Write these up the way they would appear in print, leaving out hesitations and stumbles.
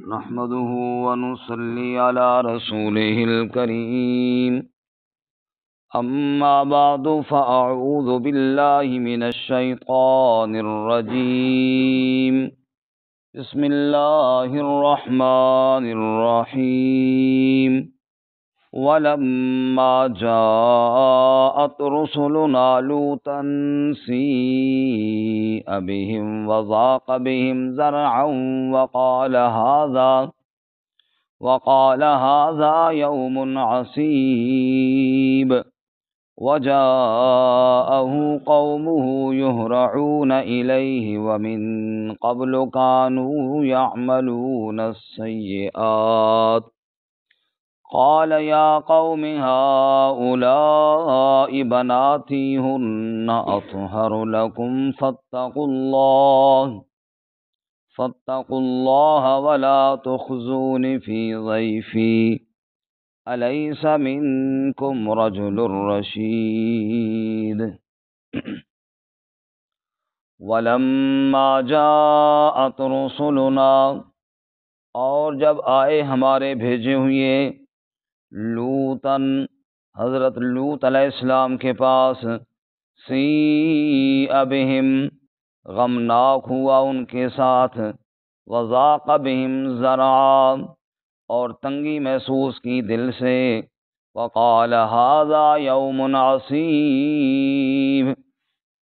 نحمده ونصلي على رسوله الكريم أما بعد فأعوذ بالله من الشيطان الرجيم بسم الله الرحمن الرحيم ولما جاءت رسلنا لوطا سيء بهم وضاق بهم ذرعا وقال هذا يوم عصيب وجاءه قومه يهرعون إليه ومن قبل كانوا يعملون السيئات قال يا قوم هؤلاء بناتي هن أطهر لكم فاتقوا الله ولا تخزون في ضيفي أليس منكم رجل رشيد ولما جاءت رسلنا اور جب آئے ہمارے بھیجے ہوئے لوطن حضرت لوط علیہ السلام کے پاس سیء بہم غمناک ہوا ان کے ساتھ وضاق بہم ذرعا اور تنگی محسوس کی دل سے وقال ھذا یوم عصیب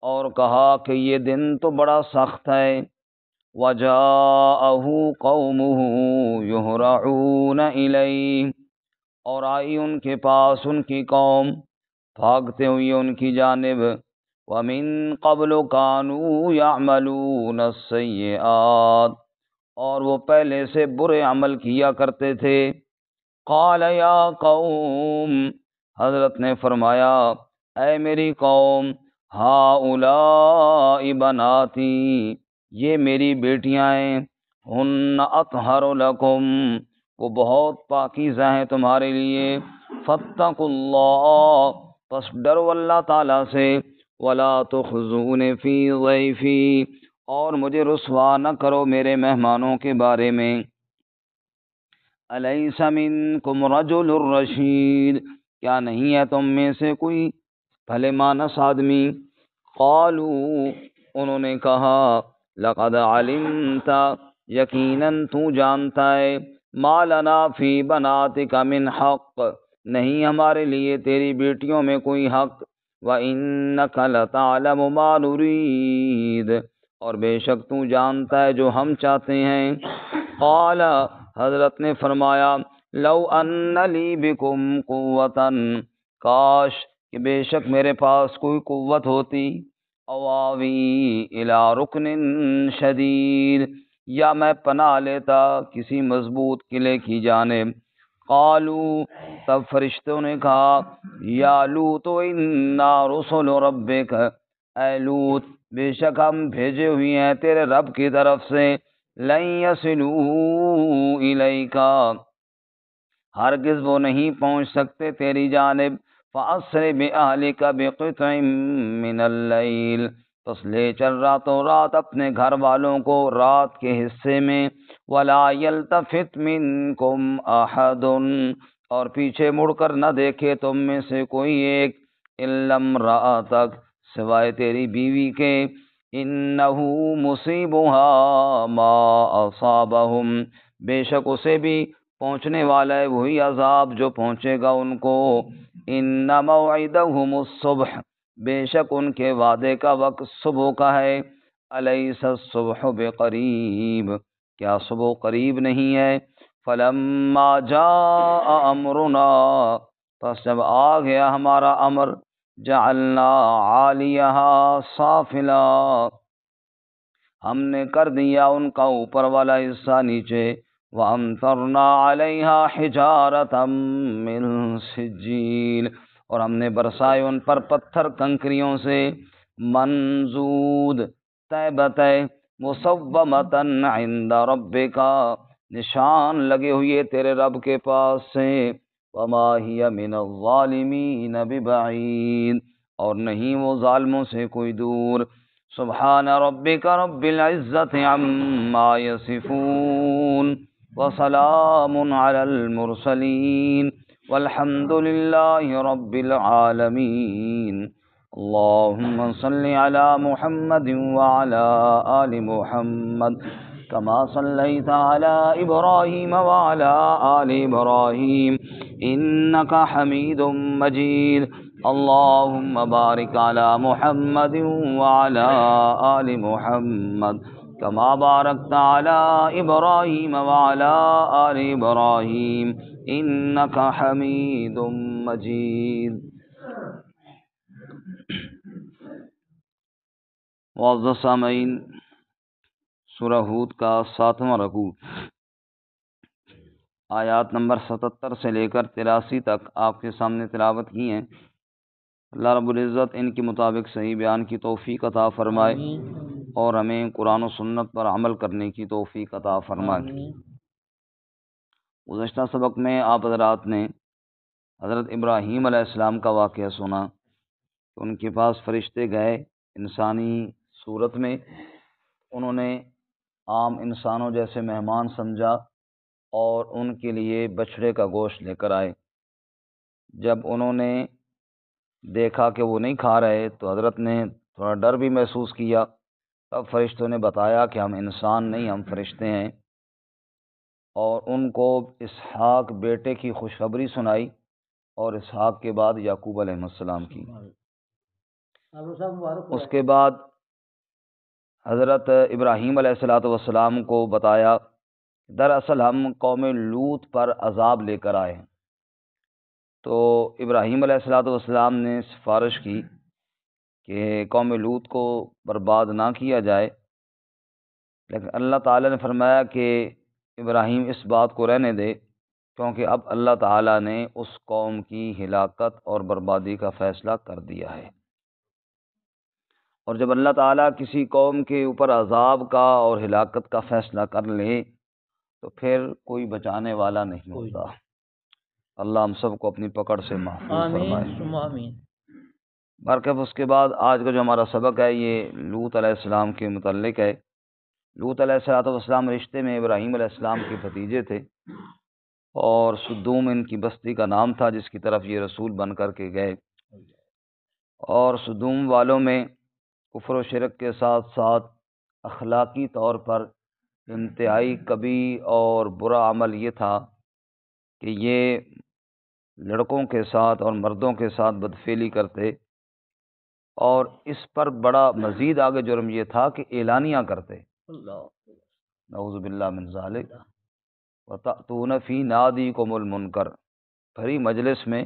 اور کہا کہ یہ دن تو بڑا سخت ہے وجاءہ قومہ یہرعون الیہ اور آئی ان کے پاس ان کی قوم بھاگتے ہوئے ان کی جانب وَمِن قَبْلُ كَانُوا يَعْمَلُونَ السَّيِّئَاتِ اور وہ پہلے سے برے عمل کیا کرتے تھے قال یا قوم حضرت نے فرمایا اے میری قوم ہؤلاء بناتی یہ میری بیٹیاں ہیں ہن اطہر لکم وہ بہت پاکیزہ ہیں تمہارے لیے فاتقوا اللہ پس ڈرو اللہ تعالیٰ سے ولا تخزون فی ضیفی اور مجھے رسوا نہ کرو میرے مہمانوں کے بارے میں الیس منکم رجل رشید کیا نہیں ہے تم میں سے کوئی بھلے مانس آدمی قالوا انہوں نے کہا لقد علمت یقیناً تو جانتا ہے ما لنا فی بناتک من حق نہیں ہمارے لیے تیری بیٹیوں میں کوئی حق وَإِنَّكَ لَتَعْلَمُ مَا نُرِيدُ اور بے شک تو جانتا ہے جو ہم چاہتے ہیں قال حضرت نے فرمایا لو ان لی بکم قوة کاش کہ بے شک میرے پاس کوئی قوت ہوتی اواوی الی رکن شدید یا میں پناہ لیتا کسی مضبوط قلعے کی جانب قالوا تب فرشتوں نے کہا یا لوط انا رسل ربک اے لوط بے شک ہم بھیجے ہوئے ہیں تیرے رب کی طرف سے لن یصلوا الیک ہرگز وہ نہیں پہنچ سکتے تیری جانب فاسر باہلک بقطع من اللیل پس لے چل راتوں رات اپنے گھر والوں کو رات کے حصے میں ولا یلتفت منکم احد اور پیچھے مڑ کر نہ دیکھے تم میں سے کوئی ایک الا امرأتک سوائے تیری بیوی کے انہ مصیبها ما اصابہم بے شک اسے بھی پہنچنے والا ہے وہی عذاب جو پہنچے گا ان کو ان موعدہم الصبح بے شک ان کے وعدے کا وقت صبح کا ہے الیس الصبح بقریب کیا صبح قریب نہیں ہے فلما جاء امرنا پس جب آ گیا ہمارا امر جعلنا عالیہا سافلا ہم نے کر دیا ان کا اوپر والا حصہ نیچے وامطرنا علیہا حجارۃ من سجیل اور ہم نے برسائے ان پر پتھر کنکریوں سے منضود طے بطے مصومۃ عند ربک نشان لگے ہوئے تیرے رب کے پاس سے وما ہی من الظالمین ببعید اور نہیں وہ ظالموں سے کوئی دور سبحان ربک رب العزت عما یصفون وسلام على المرسلين والحمد لله رب العالمين اللهم صل على محمد وعلى آل محمد كما صليت على إبراهيم وعلى آل إبراهيم إنك حميد مجيد اللهم بارك على محمد وعلى آل محمد كما باركت على إبراهيم وعلى آل إبراهيم إنك حميد مجيد۔ معزز سامعین، سورہ ہود کا 7واں رکوع آیات نمبر 77 سے لے کر 83 تک آپ کے سامنے تلاوت کی ہیں۔ اللہ رب العزت ان کے مطابق صحیح بیان کی توفیق عطا فرمائے اور ہمیں قرآن و سنت پر عمل کرنے کی توفیق عطا فرمائے۔ گزشتہ سبق میں آپ حضرات نے حضرت ابراہیم علیہ السلام کا واقعہ سنا کہ ان کے پاس فرشتے گئے انسانی صورت میں، انہوں نے عام انسانوں جیسے مہمان سمجھا اور ان کے لیے بچھڑے کا گوشت لے کر آئے۔ جب انہوں نے دیکھا کہ وہ نہیں کھا رہے تو حضرت نے تھوڑا ڈر بھی محسوس کیا۔ تب فرشتوں نے بتایا کہ ہم انسان نہیں، ہم فرشتے ہیں، اور ان کو اسحاق بیٹے کی خوشخبری سنائی اور اسحاق کے بعد یعقوب علیہ السلام کی۔ اس کے بعد حضرت ابراہیم علیہ السلام کو بتایا دراصل ہم قوم لوط پر عذاب لے کر آئے ہیں۔ تو ابراہیم علیہ السلام نے سفارش کی کہ قوم لوط کو برباد نہ کیا جائے، لیکن اللہ تعالیٰ نے فرمایا کہ ابراہیم اس بات کو رہنے دے، کیونکہ اب اللہ تعالیٰ نے اس قوم کی ہلاکت اور بربادی کا فیصلہ کر دیا ہے۔ اور جب اللہ تعالیٰ کسی قوم کے اوپر عذاب کا اور ہلاکت کا فیصلہ کر لے تو پھر کوئی بچانے والا نہیں ہوتا۔ اللہ ہم سب کو اپنی پکڑ سے محفوظ فرمائے۔ آمین۔ برکب اس کے بعد آج کا جو ہمارا سبق ہے یہ لوط علیہ السلام کے متعلق ہے۔ لوط علیہ السلام رشتے میں ابراہیم علیہ السلام کے بھتیجے تھے، اور سدوم ان کی بستی کا نام تھا جس کی طرف یہ رسول بن کر کے گئے۔ اور سدوم والوں میں کفر و شرک کے ساتھ ساتھ اخلاقی طور پر انتہائی کبھی اور برا عمل یہ تھا کہ یہ لڑکوں کے ساتھ اور مردوں کے ساتھ بدفعلی کرتے، اور اس پر بڑا مزید آگے جرم یہ تھا کہ اعلانیہ کرتے، نعوذ باللہ من ذالک، وَتَأْتُونَ فِي نَادِيكُمُ الْمُنْكَرَ، بھری مجلس میں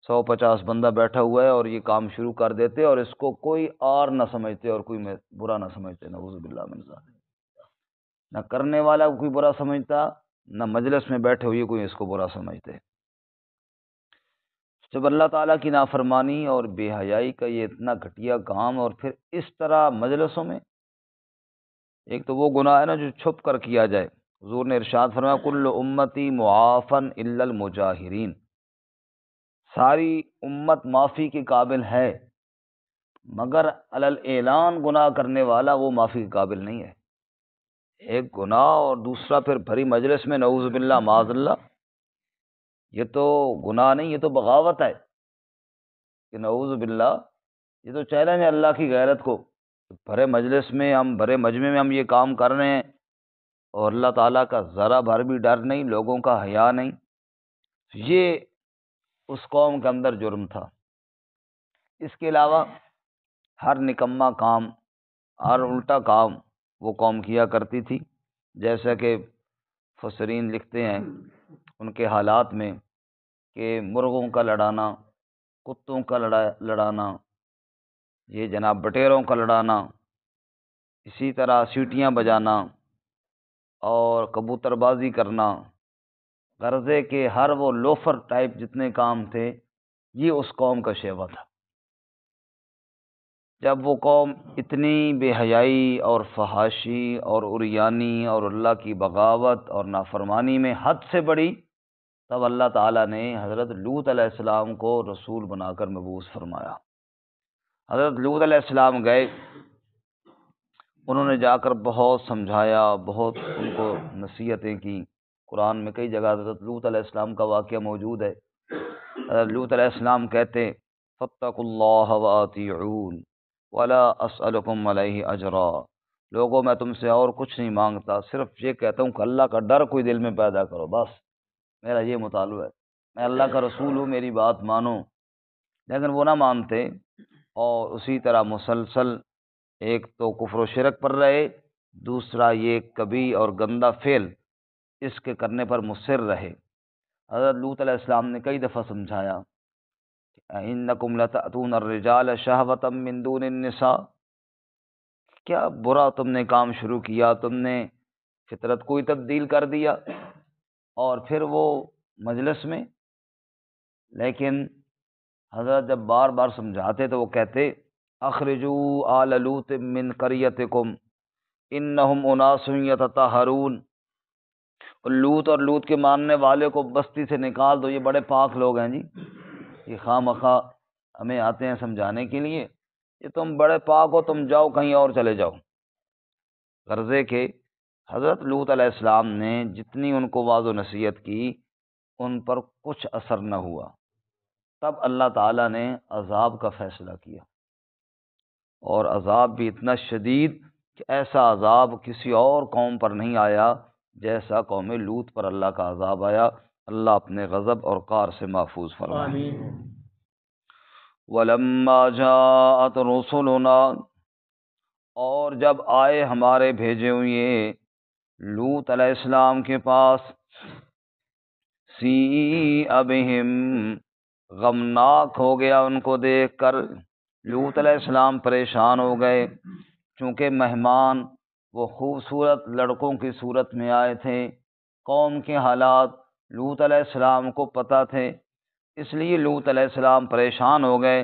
150 بندہ بیٹھا ہوا ہے اور یہ کام شروع کر دیتے اور اس کو کوئی اور نہ سمجھتے اور کوئی برا نہ سمجھتے، نعوذ باللہ من ذالک، نہ کرنے والا کوئی برا سمجھتا نہ مجلس میں بیٹھے ہوئے کوئی اس کو برا سمجھتے۔ جب اللہ تعالیٰ کی نافرمانی اور بے حیائی کا یہ اتنا گھٹیا کام، اور پھر اس طرح مجلسوں میں، ایک تو وہ گناہ ہے نا جو چھپ کر کیا جائے۔ حضور نے ارشاد فرمایا کل امتی معافن الا المجاہرین، ساری امت معافی کے قابل ہے مگر علی الاعلان گناہ کرنے والا وہ معافی کے قابل نہیں ہے۔ ایک گناہ اور دوسرا پھر بھری مجلس میں نعوذ باللہ معاذ اللہ، یہ تو گناہ نہیں، یہ تو بغاوت ہے کہ نعوذ باللہ، یہ تو چیلنج ہے اللہ کی غیرت کو۔ بھرے مجلس میں ہم، بھرے مجمع میں ہم یہ کام کر رہے ہیں اور اللہ تعالیٰ کا ذرا بھر بھی ڈر نہیں، لوگوں کا حیا نہیں، یہ اس قوم کے اندر جرم تھا۔ اس کے علاوہ ہر نکما کام، ہر الٹا کام وہ قوم کیا کرتی تھی، جیسا کہ مفسرین لکھتے ہیں ان کے حالات میں کہ مرغوں کا لڑانا، کتوں کا لڑانا، یہ جناب بٹیروں کا لڑانا، اسی طرح سیٹیاں بجانا اور کبوتر بازی کرنا، غرضے کے ہر وہ لوفر ٹائپ جتنے کام تھے یہ اس قوم کا شیوا تھا۔ جب وہ قوم اتنی بے حیائی اور فحاشی اور عریانی اور اللہ کی بغاوت اور نافرمانی میں حد سے بڑی، تب اللہ تعالیٰ نے حضرت لوط علیہ السلام کو رسول بنا کر مبعوث فرمایا۔ حضرت لوط علیہ السلام گئے، انہوں نے جا کر بہت سمجھایا، بہت ان کو نصیحتیں کی۔ قرآن میں کئی جگہ حضرت لوط علیہ السلام کا واقعہ موجود ہے۔ حضرت لوط علیہ السلام کہتے فاتقوا اللہ وأطیعون ولا اسألکم علیہ اجرا، لوگوں میں تم سے اور کچھ نہیں مانگتا، صرف یہ کہتا ہوں کہ اللہ کا ڈر کوئی دل میں پیدا کرو، بس میرا یہ مطالبہ ہے، میں اللہ کا رسول ہوں، میری بات مانو۔ لیکن وہ نہ مانتے، اور اسی طرح مسلسل ایک تو کفر و شرک پر رہے، دوسرا یہ کبھی اور گندہ فعل اس کے کرنے پر مصر رہے۔ حضرت لوط علیہ السلام نے کئی دفعہ سمجھایا، اِنَّکُمْ لَتَأْتُونَ الرِّجَالَ شَهْوَةً مِّن دُونِ النِّسَاءِ، کیا برا تم نے کام شروع کیا، تم نے فطرت کو ہی تبدیل کر دیا۔ اور پھر وہ مجلس میں، لیکن حضرت جب بار بار سمجھاتے تو وہ کہتے اخرجوا آل لوط من قریتکم انہم اناس یتطہرون، لوط اور لوط کے ماننے والے کو بستی سے نکال دو، یہ بڑے پاک لوگ ہیں جی، یہ خواہ مخواہ ہمیں آتے ہیں سمجھانے کے لیے، یہ تم بڑے پاک ہو، تم جاؤ کہیں اور چلے جاؤ۔ غرضے کہ حضرت لوط علیہ السلام نے جتنی ان کو واعظ و نصیحت کی، ان پر کچھ اثر نہ ہوا۔ تب اللہ تعالیٰ نے عذاب کا فیصلہ کیا، اور عذاب بھی اتنا شدید کہ ایسا عذاب کسی اور قوم پر نہیں آیا جیسا قوم لوط پر اللہ کا عذاب آیا۔ اللہ اپنے غضب اور قہر سے محفوظ فرمائے۔ وَلَمَّا جَاءَتْ رُسُلُنَا، اور جب آئے ہمارے بھیجے ہوئے لوط علیہ السلام کے پاس، سِیءَ بِہِم، غمناک ہو گیا ان کو دیکھ کر، لوط علیہ السلام پریشان ہو گئے، چونکہ مہمان وہ خوبصورت لڑکوں کی صورت میں آئے تھے، قوم کے حالات لوط علیہ السلام کو پتہ تھے، اس لیے لوط علیہ السلام پریشان ہو گئے،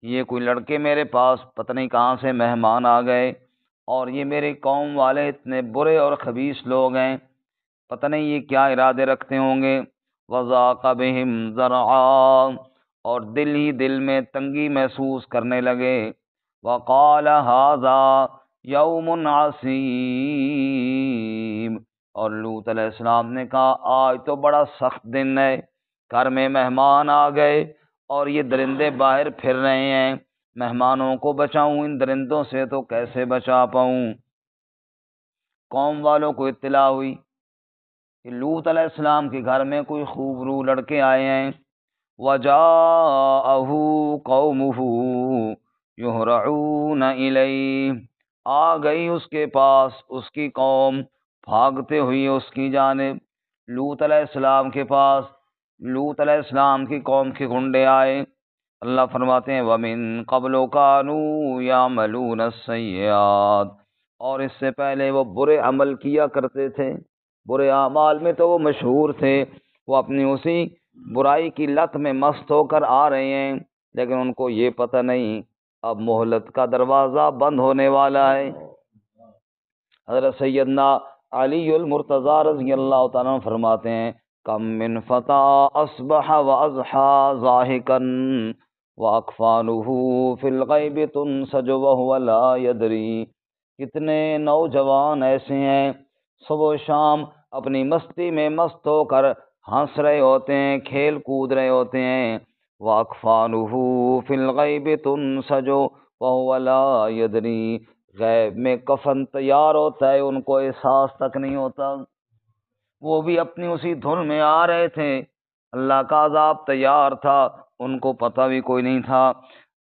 یہ کوئی لڑکے میرے پاس پتہ نہیں کہاں سے مہمان آ گئے، اور یہ میری قوم والے اتنے برے اور خبیث لوگ ہیں، پتہ نہیں یہ کیا ارادے رکھتے ہوں گے۔ وَضَاقَ بِهِمْ ذَرْعًا، اور دل ہی دل میں تنگی محسوس کرنے لگے۔ وَقَالَ هَذَا يَوْمٌ عَصِيبٌ، اور لوط علیہ السلام نے کہا آج تو بڑا سخت دن ہے، گھر میں مہمان آ گئے اور یہ درندے باہر پھر رہے ہیں، مہمانوں کو بچاؤں، ان درندوں سے تو کیسے بچا پاؤں۔ قوم والوں کو اطلاع ہوئی کہ لوط علیہ السلام کے گھر میں کوئی خوب رو لڑکے آئے ہیں۔ وَجَاءَهُ قَوْمُهُ يُهْرَعُونَ إِلَيْهِ، آ گئی اس کے پاس اس کی قوم بھاگتے ہوئی اس کی جانب، لوط علیہ السلام کے پاس لوط علیہ السلام کی قوم کے گنڈے آئے۔ اللہ فرماتے ہیں وَمِن قَبْلُ كَانُوا يَعْمَلُونَ السَّيِّئَاتِ، اور اس سے پہلے وہ برے عمل کیا کرتے تھے، برے اعمال میں تو وہ مشہور تھے، وہ اپنی اسی برائی کی لت میں مست ہو کر آ رہے ہیں، لیکن ان کو یہ پتہ نہیں اب مہلت کا دروازہ بند ہونے والا ہے۔ حضرت سیدنا علی المرتضیٰ رضی اللہ تعالیٰ عنہ فرماتے ہیں کم من فتى اصبح واضحى ضاحكا واکفانه في الغیب تنسج وهو لا يدری، کتنے نوجوان ایسے ہیں صبح و شام اپنی مستی میں مست ہو کر ہنس رہے ہوتے ہیں، کھیل کود رہے ہوتے ہیں، وَأَكْفَانُهُ فِي الْغَيْبِ تُنْسَجُ وَهُوَ لَا يَدْرِي، غیب میں کفن تیار ہوتا ہے، ان کو احساس تک نہیں ہوتا۔ وہ بھی اپنی اسی دھن میں آ رہے تھے، اللہ کا عذاب تیار تھا، ان کو پتہ بھی کوئی نہیں تھا۔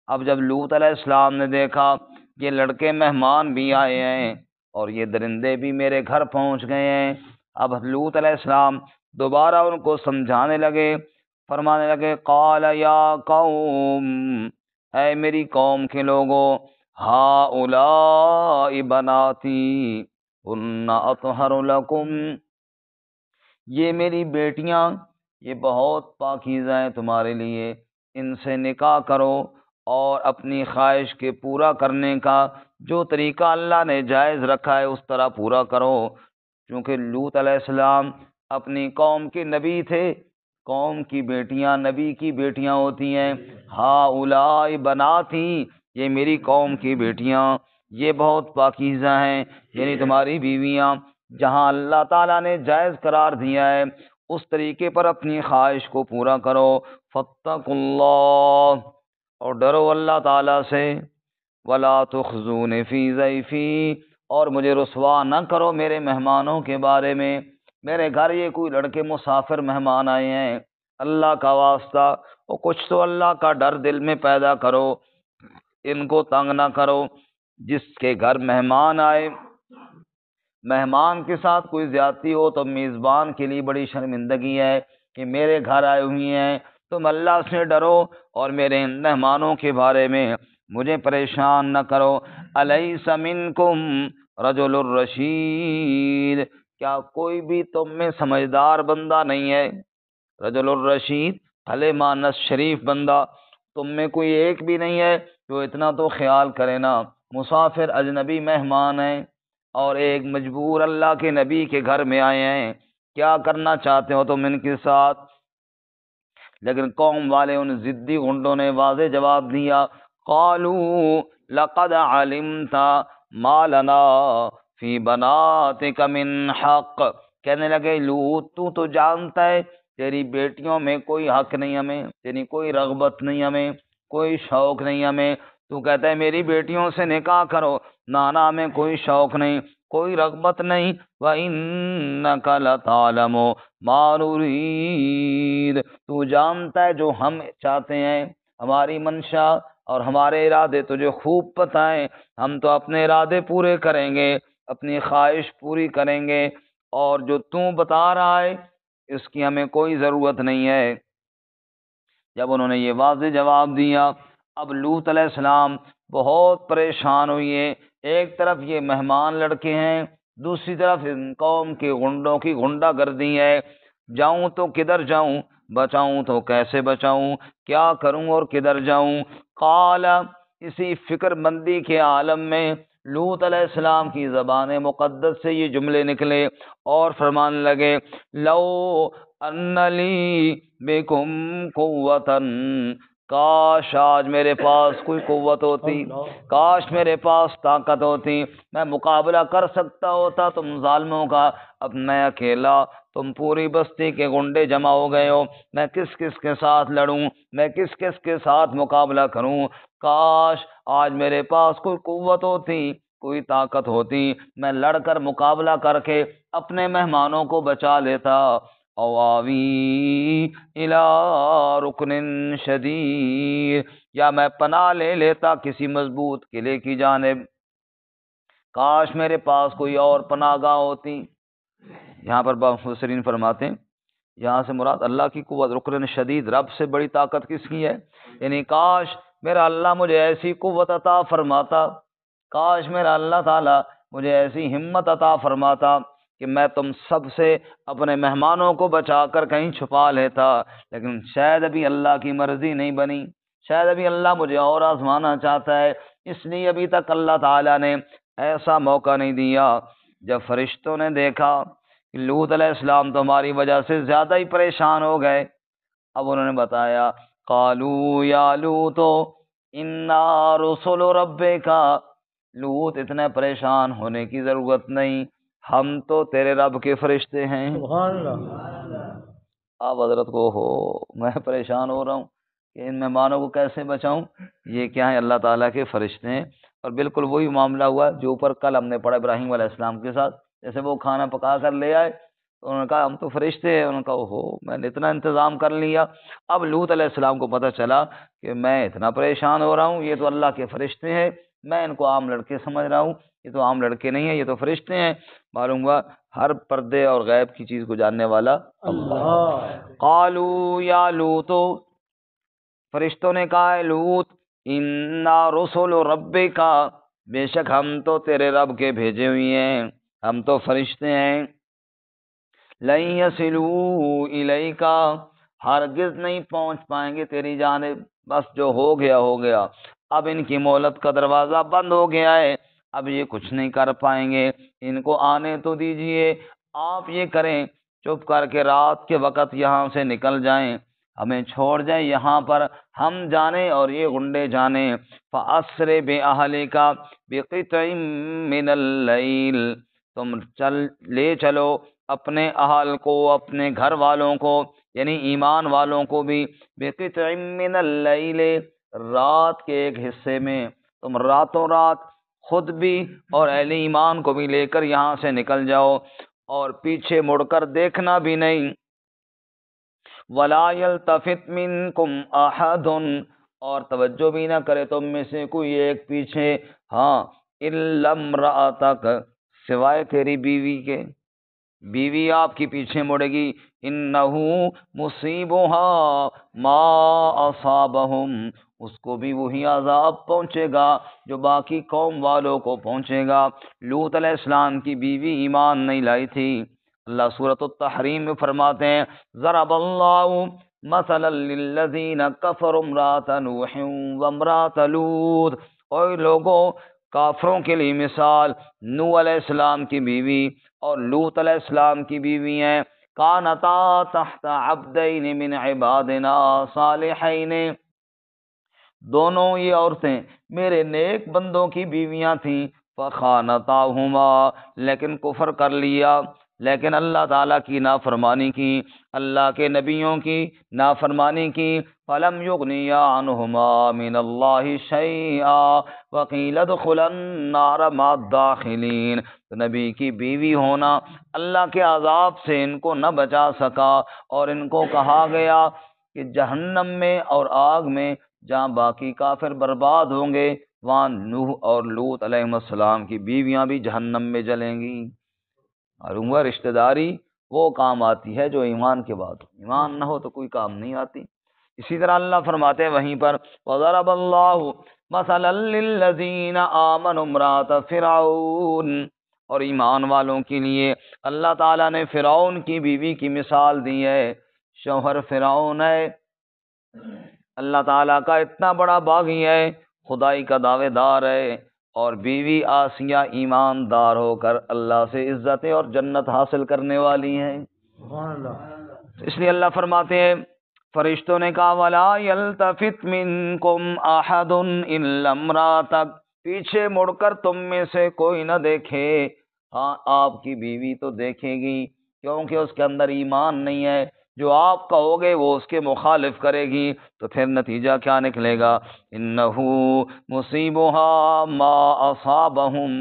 اب جب لوط علیہ السلام نے دیکھا یہ لڑکے مہمان بھی آئے ہیں اور یہ درندے بھی میرے گھر پہنچ گئے ہیں، اب لوط علیہ السلام دوبارہ ان کو سمجھانے لگے، فرمانے لگے قال یا قوم، اے میری قوم کے لوگوں، ہؤلاء بناتی ہن اطہر لکم، یہ میری بیٹیاں یہ بہت پاکیزہ ہیں تمہارے لیے، ان سے نکاح کرو اور اپنی خواہش کے پورا کرنے کا جو طریقہ اللہ نے جائز رکھا ہے اس طرح پورا کرو، کیونکہ لوط علیہ السلام اپنی قوم کے نبی تھے، قوم کی بیٹیاں نبی کی بیٹیاں ہوتی ہیں، ہؤلاء بناتی، یہ میری قوم کی بیٹیاں، یہ بہت پاکیزہ ہیں، یعنی تمہاری بیویاں جہاں اللہ تعالیٰ نے جائز قرار دیا ہے اس طریقے پر اپنی خواہش کو پورا کرو۔ فاتقوا اللہ، اور ڈرو اللہ تعالیٰ سے۔ ولا تخزون فی ضیفی، اور مجھے رسوا نہ کرو میرے مہمانوں کے بارے میں۔ میرے گھر یہ کوئی لڑکے مسافر مہمان آئے ہیں، اللہ کا واسطہ اور کچھ تو اللہ کا ڈر دل میں پیدا کرو، ان کو تنگ نہ کرو۔ جس کے گھر مہمان آئے، مہمان کے ساتھ کوئی زیادتی ہو تو میزبان کے لیے بڑی شرمندگی ہے کہ میرے گھر آئے ہوئے ہیں، تم اللہ سے ڈرو اور میرے ان مہمانوں کے بارے میں مجھے پریشان نہ کرو۔ الیس منکم رجل الرشید، کیا کوئی بھی تم میں سمجھدار بندہ نہیں ہے؟ رجل الرشید بھلے مانس شریف بندہ، تم میں کوئی ایک بھی نہیں ہے جو اتنا تو خیال کرے نا؟ مسافر اجنبی مہمان ہیں اور ایک مجبور اللہ کے نبی کے گھر میں آئے ہیں، کیا کرنا چاہتے ہو تم ان کے ساتھ؟ لیکن قوم والے ان ضدی غنڈوں نے واضح جواب دیا، قالوا لقد علمت ما لنا فی بناتک من حق، کہنے لگے لوط تو جانتا ہے تیری بیٹیوں میں کوئی حق نہیں ہمیں، یعنی کوئی رغبت نہیں ہمیں، کوئی شوق نہیں ہمیں، تو کہتا ہے میری بیٹیوں سے نکاح کرو، نانا ہمیں کوئی شوق نہیں، کوئی رغبت نہیں۔ وَإِنَّكَ لَتَعْلَمُ مَا نُرِيدُ، تو جانتا ہے جو ہم چاہتے ہیں، ہماری منشا اور ہمارے ارادے تجھے خوب پتہ ہیں، ہم تو اپنے ارادے پورے کریں گے، اپنی خواہش پوری کریں گے، اور جو تو بتا رہا ہے اس کی ہمیں کوئی ضرورت نہیں ہے۔ جب انہوں نے یہ واضح جواب دیا، اب لوط علیہ السلام بہت پریشان ہوئے۔ ایک طرف یہ مہمان لڑکے ہیں، دوسری طرف ان قوم کے غنڈوں کی غنڈہ گردی ہے، جاؤں تو کدھر جاؤں، بچاؤں تو کیسے بچاؤں، کیا کروں اور کدھر جاؤں؟ قال، اسی فکر مندی کے عالم میں لوط علیہ السلام کی زبان مقدس سے یہ جملے نکلے اور فرمانے لگے، لو ان لی بکم قوتاً، کاش آج میرے پاس کوئی قوت ہوتی، کاش میرے پاس طاقت ہوتی، میں مقابلہ کر سکتا ہوتا تم ظالموں کا۔ اب میں اکیلا، تم پوری بستی کے گنڈے جمع ہو گئے ہو، میں کس کس کے ساتھ لڑوں، میں کس کس کے ساتھ مقابلہ کروں؟ کاش آج میرے پاس کوئی قوت ہوتی، کوئی طاقت ہوتی، میں لڑ کر مقابلہ کر کے اپنے مہمانوں کو بچا لیتا۔ اواوی الی رکن شدید، یا میں پناہ لے لیتا کسی مضبوط قلعے کی جانب، کاش میرے پاس کوئی اور پناہ گاہ ہوتی۔ یہاں پر مفسرین فرماتے ہیں یہاں سے مراد اللہ کی قوت، رکن شدید، رب سے بڑی طاقت کس کی ہے؟ یعنی کاش میرا اللہ مجھے ایسی قوت عطا فرماتا، کاش میرا اللہ تعالیٰ مجھے ایسی ہمت عطا فرماتا کہ میں تم سب سے اپنے مہمانوں کو بچا کر کہیں چھپا لیتا، لیکن شاید ابھی اللہ کی مرضی نہیں بنی، شاید ابھی اللہ مجھے اور آزمانا چاہتا ہے، اس لیے ابھی تک اللہ تعالیٰ نے ایسا موقع نہیں دیا۔ جب فرشتوں نے دیکھا کہ لوط علیہ السلام تو ہماری وجہ سے زیادہ ہی پریشان ہو گئے، اب انہوں نے بتایا، قالوا یا لوط انا رسول ربک، لوط اتنے پریشان ہونے کی ضرورت نہیں، ہم تو تیرے رب کے فرشتے ہیں۔ سبحان اللہ۔ اب حضرت کو ہو میں پریشان ہو رہا ہوں کہ ان مہمانوں کو کیسے بچاؤں، یہ کیا ہے؟ اللہ تعالیٰ کے فرشتے ہیں۔ اور بالکل وہی معاملہ ہوا جو اوپر کل ہم نے پڑھا ابراہیم علیہ السلام کے ساتھ، جیسے وہ کھانا پکا کر لے آئے تو انہوں نے کہا ہم تو فرشتے ہیں، انہوں نے کہا ہو میں نے اتنا انتظام کر لیا۔ اب لوط علیہ السلام کو پتہ چلا کہ میں اتنا پریشان ہو رہا ہوں، یہ تو اللہ کے فرشتے ہیں، میں ان کو عام لڑکے سمجھ رہا ہوں، یہ تو عام لڑکے نہیں ہیں، یہ تو فرشتے ہیں۔ معلوم ہوا ہر پردے اور غیب کی چیز کو جاننے والا اللہ۔ قالوا یا لوط، فرشتوں نے کہا ہے لوط، انا رسول ربک، بے شک ہم تو تیرے رب کے بھیجے ہوئے ہیں، ہم تو فرشتے ہیں۔ لن یصلوا الیک، ہرگز نہیں پہنچ پائیں گے تیری جانب، بس جو ہو گیا ہو گیا، اب ان کی مہلت کا دروازہ بند ہو گیا ہے، اب یہ کچھ نہیں کر پائیں گے، ان کو آنے تو دیجئے۔ آپ یہ کریں چپ کر کے رات کے وقت یہاں سے نکل جائیں، ہمیں چھوڑ جائے یہاں پر، ہم جانے اور یہ گنڈے جانے۔ فَأَسْرِ بِأَهْلِكَ بِقِطْعٍ مِّنَ اللَّيْلِ، تم لے چلو اپنے اہل کو، اپنے گھر والوں کو، یعنی ایمان والوں کو بھی، بِقِطْعٍ مِّنَ اللَّيْلِ، رات کے ایک حصے میں، تم راتوں رات خود بھی اور اہل ایمان کو بھی لے کر یہاں سے نکل جاؤ، اور پیچھے مڑ کر دیکھنا بھی نہیں۔ وَلَا يَلْتَفِتْ مِنْكُمْ أَحَدٌ، اور توجہ بھی نہ کرے تم میں سے کوئی ایک پیچھے، ہاں، إِلَّا امْرَأَتَكَ، سوائے تیری بیوی کے، بیوی آپ کی پیچھے مڑے گی، إِنَّهُ مُصِيبُهَا مَا أَصَابَهُمْ، اس کو بھی وہی عذاب پہنچے گا جو باقی قوم والوں کو پہنچے گا۔ لوط علیہ السلام کی بیوی ایمان نہیں لائی تھی۔ اللہ سورۃ التحریم میں فرماتے ہیں، ضرب اللہ مثلا للذین کفروا امرأۃ نوح وامرأۃ لوط، اور لوگوں، کافروں کے لیے مثال نوح علیہ السلام کی بیوی اور لوط علیہ السلام کی بیوی ہیں، کانتا تحت عبدین من عبادنا صالحین، دونوں یہ عورتیں میرے نیک بندوں کی بیویاں تھیں، فخانتاہما، لیکن کفر کر لیا، لیکن اللہ تعالیٰ کی نافرمانی کی، اللہ کے نبیوں کی نافرمانی کی، فلم یغنیا عنہما من اللہ شیئا وقیل ادخلا النار مع الداخلین، تو نبی کی بیوی ہونا اللہ کے عذاب سے ان کو نہ بچا سکا، اور ان کو کہا گیا کہ جہنم میں اور آگ میں جہاں باقی کافر برباد ہوں گے، وہاں نوح اور لوط علیہ السلام کی بیویاں بھی جہنم میں جلیں گی۔ اور وہ رشتہ داری وہ کام آتی ہے جو ایمان کے بعد ہو، ایمان نہ ہو تو کوئی کام نہیں آتی۔ اسی طرح اللہ فرماتے ہیں وہیں پر، وَضَرَبَ اللَّهُ مَثَلًا لِّلَّذِينَ آمَنُوا امْرَأَتَ فِرْعَوْنَ، اور ایمان والوں کے لیے اللہ تعالیٰ نے فرعون کی بیوی کی مثال دی ہے۔ شوہر فرعون ہے، اللہ تعالیٰ کا اتنا بڑا باغی ہے، خدائی کا دعوے دار ہے، اور بیوی آسیہ ایماندار ہو کر اللہ سے عزتیں اور جنت حاصل کرنے والی ہیں۔ سبحان اللہ۔ اس لیے اللہ فرماتے ہیں، فرشتوں نے کہا وَلَا يَلْتَفِتْ مِنْكُمْ أَحَدٌ إِلَّا امْرَأَتَكَ، پیچھے مڑ کر تم میں سے کوئی نہ دیکھے، ہاں آپ کی بیوی تو دیکھے گی کیونکہ اس کے اندر ایمان نہیں ہے، جو آپ کہو گے وہ اس کے مخالف کرے گی، تو پھر نتیجہ کیا نکلے گا؟ إِنَّهُ مُصِيبُهَا مَا أَصَابَهُمْ،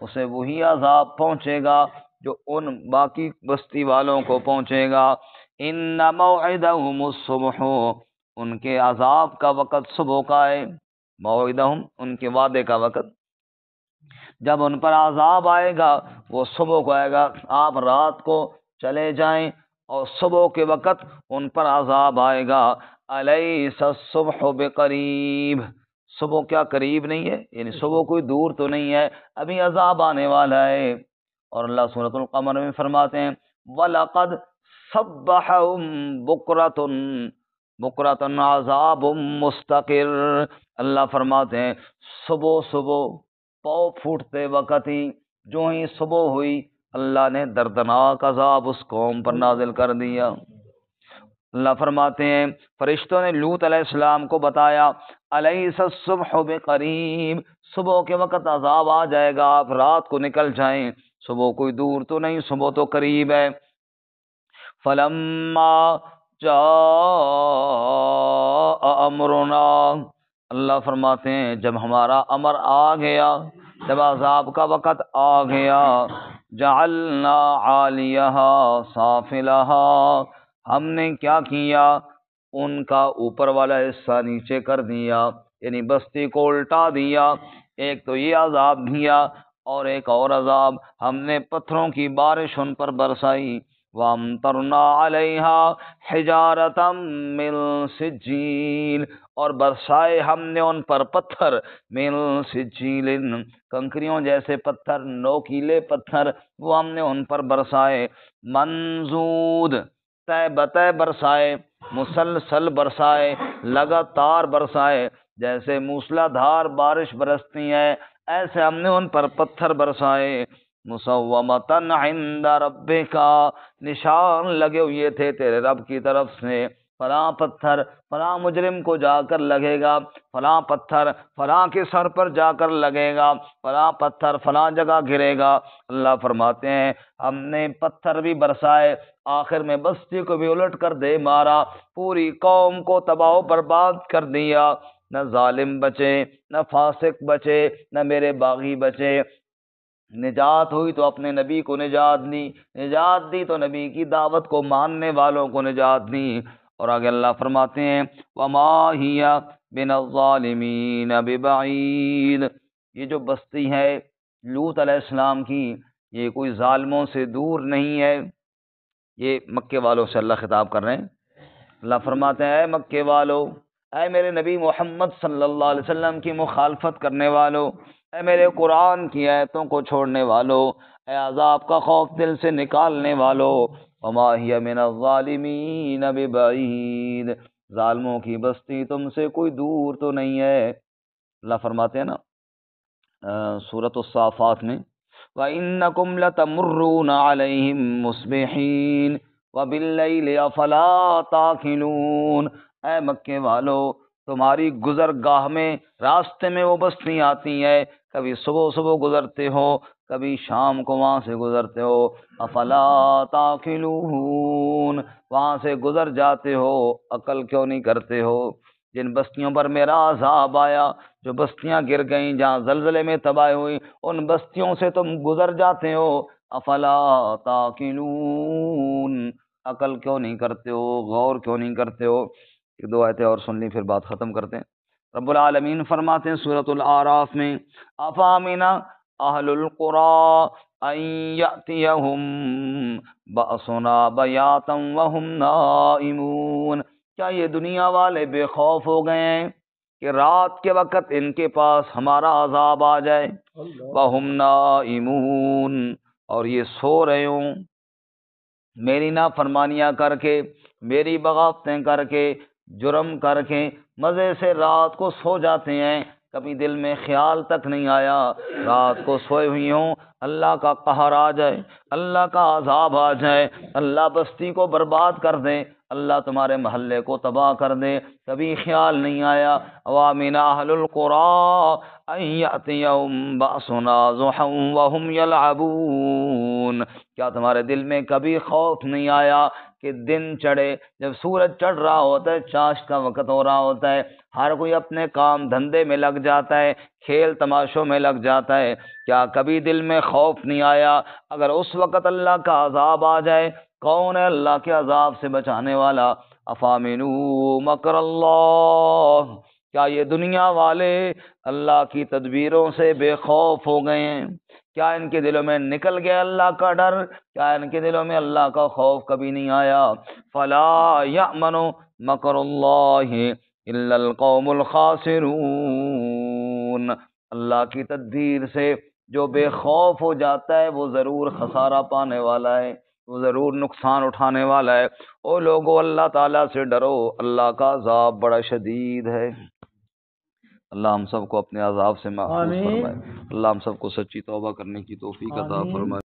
اسے وہی عذاب پہنچے گا جو ان باقی بستی والوں کو پہنچے گا۔ إِنَّ مَوْعِدَهُمُ الصُّبْحُ، ان کے عذاب کا وقت صبح کا ہے، موعدہم ان کے وعدے کا وقت، جب ان پر عذاب آئے گا وہ صبح کو آئے گا، آپ رات کو چلے جائیں اور صبح کے وقت ان پر عذاب آئے گا۔ الیس الصبح بقریب، صبح کیا قریب نہیں ہے؟ یعنی صبح کوئی دور تو نہیں ہے، ابھی عذاب آنے والا ہے۔ اور اللہ سورۃ القمر میں فرماتے ہیں وَلَقَدْ صَبَّحَهُم بُكْرَةً عذاب مستقر، اللہ فرماتے ہیں صبح صبح پاؤ پھوٹتے وقت ہی، جو ہی صبح ہوئی اللہ نے دردناک عذاب اس قوم پر نازل کر دیا۔ اللہ فرماتے ہیں فرشتوں نے لوط علیہ السلام کو بتایا الیس الصبح بقریب، صبح کے وقت عذاب آ جائے گا، آپ رات کو نکل جائیں، صبح کوئی دور تو نہیں، صبح تو قریب ہے۔ فلما جاء امرنا، اللہ فرماتے ہیں جب ہمارا امر آ گیا، جب عذاب کا وقت آ گیا، جعلنا عالیہا سافلہا، ہم نے کیا کیا؟ ان کا اوپر والا حصہ نیچے کر دیا، یعنی بستی کو الٹا دیا۔ ایک تو یہ عذاب دیا اور ایک اور عذاب، ہم نے پتھروں کی بارش ان پر برسائی، وَأَمْطَرْنَا عَلَيْهَا حِجَارَةً مِّن سِجِّيلٍ، اور برسائے ہم نے ان پر پتھر، مِّن سِجِّيلٍ، کنکریوں جیسے پتھر، نوکیلے پتھر، وہ ہم نے ان پر برسائے، منضود، تہ بتہ برسائے، مسلسل برسائے، لگاتار برسائے، جیسے موسلا دھار بارش برستی ہے ایسے ہم نے ان پر پتھر برسائے، مسومۃ عند ربک، نشان لگے ہوئے تھے تیرے رب کی طرف سے، فلاں پتھر فلاں مجرم کو جا کر لگے گا، فلاں پتھر فلاں کے سر پر جا کر لگے گا، فلاں پتھر فلاں جگہ گرے گا۔ اللہ فرماتے ہیں ہم نے پتھر بھی برسائے، آخر میں بستی کو بھی الٹ کر دے مارا، پوری قوم کو تباہ و برباد کر دیا، نہ ظالم بچے، نہ فاسق بچے، نہ میرے باغی بچے۔ نجات ہوئی تو اپنے نبی کو نجات دی، نجات دی تو نبی کی دعوت کو ماننے والوں کو نجات دی۔ اور آگے اللہ فرماتے ہیں وَمَا هِيَ مِنَ الظَّالِمِينَ بِبَعِيدٍ، یہ جو بستی ہے لوط علیہ السلام کی، یہ کوئی ظالموں سے دور نہیں ہے۔ یہ مکے والوں سے اللہ خطاب کر رہے ہیں۔ اللہ فرماتے ہیں اے مکے والو، اے میرے نبی محمد صلی اللہ علیہ وسلم کی مخالفت کرنے والو، اے میرے قرآن کی آیتوں کو چھوڑنے والو، اے عذاب کا خوف دل سے نکالنے والو، وما ہی من الظالمین ببعید، ظالموں کی بستی تم سے کوئی دور تو نہیں ہے۔ اللہ فرماتے ہیں نا سورۃ الصافات میں وَإِنَّكُمْ لَتَمُرُّونَ عَلَيْهِمْ مُصْبِحِينَ وَبِاللَّيْلِ أَفَلَا تَعْقِلُونَ، اے مکے والو تمہاری گزرگاہ میں راستے میں وہ بستی آتی ہے، کبھی صبح صبح گزرتے ہو، کبھی شام کو وہاں سے گزرتے ہو، افلا تعقلون، وہاں سے گزر جاتے ہو، عقل کیوں نہیں کرتے ہو؟ جن بستیوں پر میرا عذاب آیا، جو بستیاں گر گئیں، جہاں زلزلے میں تباہی ہوئی، ان بستیوں سے تم گزر جاتے ہو، افلا تعقلون، عقل کیوں نہیں کرتے ہو، غور کیوں نہیں کرتے ہو؟ ایک دو آیتیں اور سن لی پھر بات ختم کرتے ہیں۔ رب العالمین فرماتے ہیں سورۃ الاعراف میں افامن اہل القری ان یاتیہم بأسنا بیاتا وہم نائمون، کیا یہ دنیا والے بے خوف ہو گئے ہیں کہ رات کے وقت ان کے پاس ہمارا عذاب آ جائے، وہم نائمون، اور یہ سو رہے ہوں، میری نافرمانیاں کر کے، میری بغاوتیں کر کے، جرم کر کے مزے سے رات کو سو جاتے ہیں، کبھی دل میں خیال تک نہیں آیا رات کو سوئے ہوئی ہوں اللہ کا قہر آ جائے، اللہ کا عذاب آ جائے، اللہ بستی کو برباد کر دے، اللہ تمہارے محلے کو تباہ کر دے، کبھی خیال نہیں آیا وَمِنْ أَهْلِ الْقُرَىٰ أَن يَأْتِيَهُمْ بَأْسُنَا ضُحًى وَهُمْ يَلْعَبُونَ، کیا تمہارے دل میں کبھی خوف نہیں آیا کہ دن چڑھے، جب سورج چڑھ رہا ہوتا ہے، چاشت کا وقت ہو رہا ہوتا ہے، ہر کوئی اپنے کام دھندے میں لگ جاتا ہے، کھیل تماشوں میں لگ جاتا ہے، کیا کبھی دل میں خوف نہیں آیا اگر اس وقت اللہ کا عذاب آ جائے؟ کون ہے اللہ کے عذاب سے بچانے والا؟ افامنوا مکر اللہ، کیا یہ دنیا والے اللہ کی تدبیروں سے بے خوف ہو گئے ہیں؟ کیا ان کے دلوں میں نکل گیا اللہ کا ڈر؟ کیا ان کے دلوں میں اللہ کا خوف کبھی نہیں آیا؟ فلا یأمن مکر اللہ الا القوم الخاسرون، اللہ کی تدبیر سے جو بے خوف ہو جاتا ہے وہ ضرور خسارہ پانے والا ہے، وہ ضرور نقصان اٹھانے والا ہے۔ او لوگو اللہ تعالیٰ سے ڈرو، اللہ کا عذاب بڑا شدید ہے۔ اللہ ہم سب کو اپنے عذاب سے محفوظ فرمائے، اللہ ہم سب کو سچی توبہ کرنے کی توفیق عطا فرمائے۔